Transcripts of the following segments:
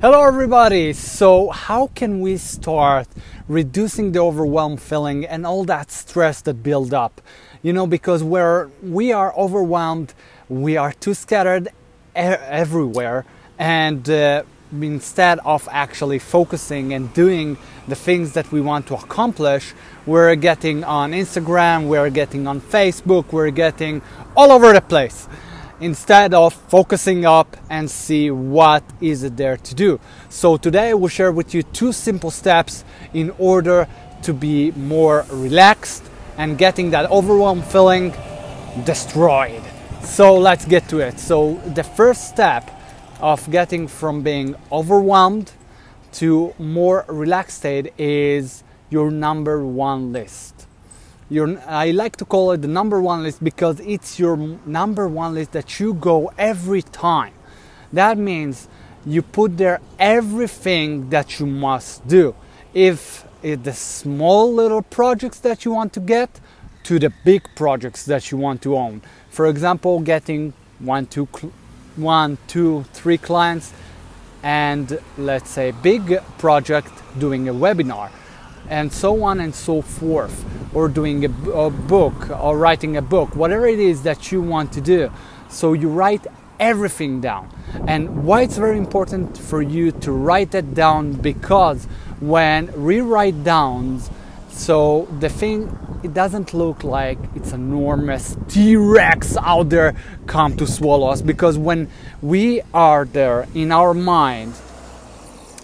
Hello everybody! So how can we start reducing the overwhelm feeling and all that stress that build up? You know, because where we are overwhelmed, we are too scattered everywhere, and instead of actually focusing and doing the things that we want to accomplish, we're getting on Instagram, we're getting on Facebook, we're getting all over the place, instead of focusing up and see what is it there to do. So today I will share with you 2 simple steps in order to be more relaxed and getting that overwhelm feeling destroyed. So let's get to it. So the first step of getting from being overwhelmed to more relaxed state is your number 1 list. I like to call it the number 1 list because it's your number 1 list that you go every time. That means you put there everything that you must do. If it's the small little projects that you want to get to the big projects that you want to own. For example, getting 1, 2, 3 clients, and let's say big project, doing a webinar, and so on and so forth, or doing a book or writing a book, whatever it is that you want to do. So you write everything down. And why it's very important for you to write that down, because when we write down, so the thing, it doesn't look like it's enormous T-Rex out there come to swallow us, because when we are there in our mind,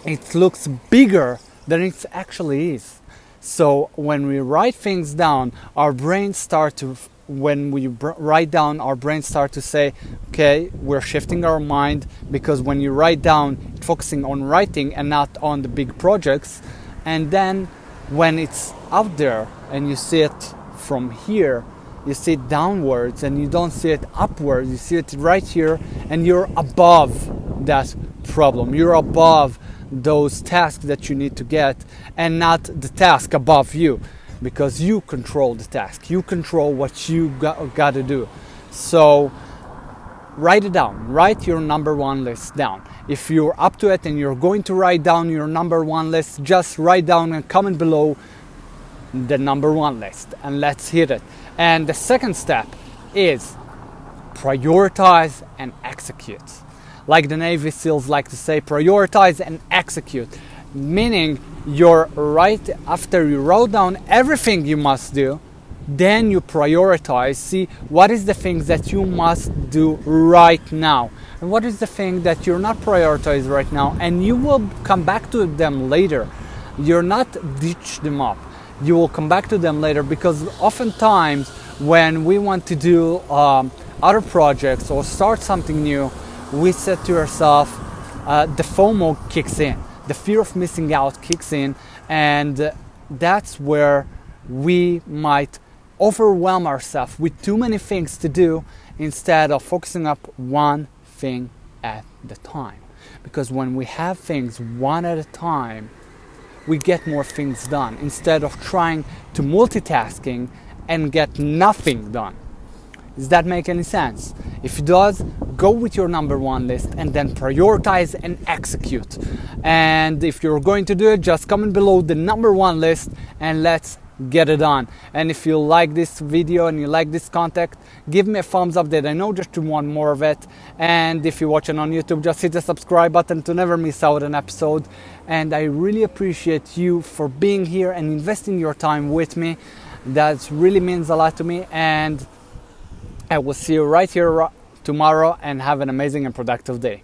it looks bigger than it actually is. So when we write things down, our brains start to, write down, our brains start to say, okay, we're shifting our mind, because when you write down, it's focusing on writing and not on the big projects. And then when it's out there and you see it from here, you see it downwards and you don't see it upwards, you see it right here, and you're above that problem. You're above those tasks that you need to get, and not the task above you, because you control the task, you control what you got to do. So write it down, write your number 1 list down. If you're up to it and you're going to write down your number 1 list, just write down and comment below the number 1 list, and let's hit it. And the second step is prioritize and execute. Like the Navy SEALs like to say, prioritize and execute. Meaning, you're right after you wrote down everything you must do, then you prioritize, see what is the things that you must do right now, and what is the thing that you're not prioritized right now, and you will come back to them later. You're not ditch them up. You will come back to them later, because oftentimes when we want to do other projects or start something new, we said to ourselves, the FOMO kicks in, the fear of missing out kicks in, and that's where we might overwhelm ourselves with too many things to do, instead of focusing up one thing at the time. Because when we have things one at a time, we get more things done, instead of trying to multitasking and get nothing done. Does that make any sense? If it does, go with your number 1 list and then prioritize and execute. And if you're going to do it, just comment below the number 1 list and let's get it on. And if you like this video and you like this content, give me a thumbs up that I know just to want more of it. And if you're watching on YouTube, just hit the subscribe button to never miss out an episode. And I really appreciate you for being here and investing your time with me. That really means a lot to me, and I will see you right here tomorrow, and have an amazing and productive day.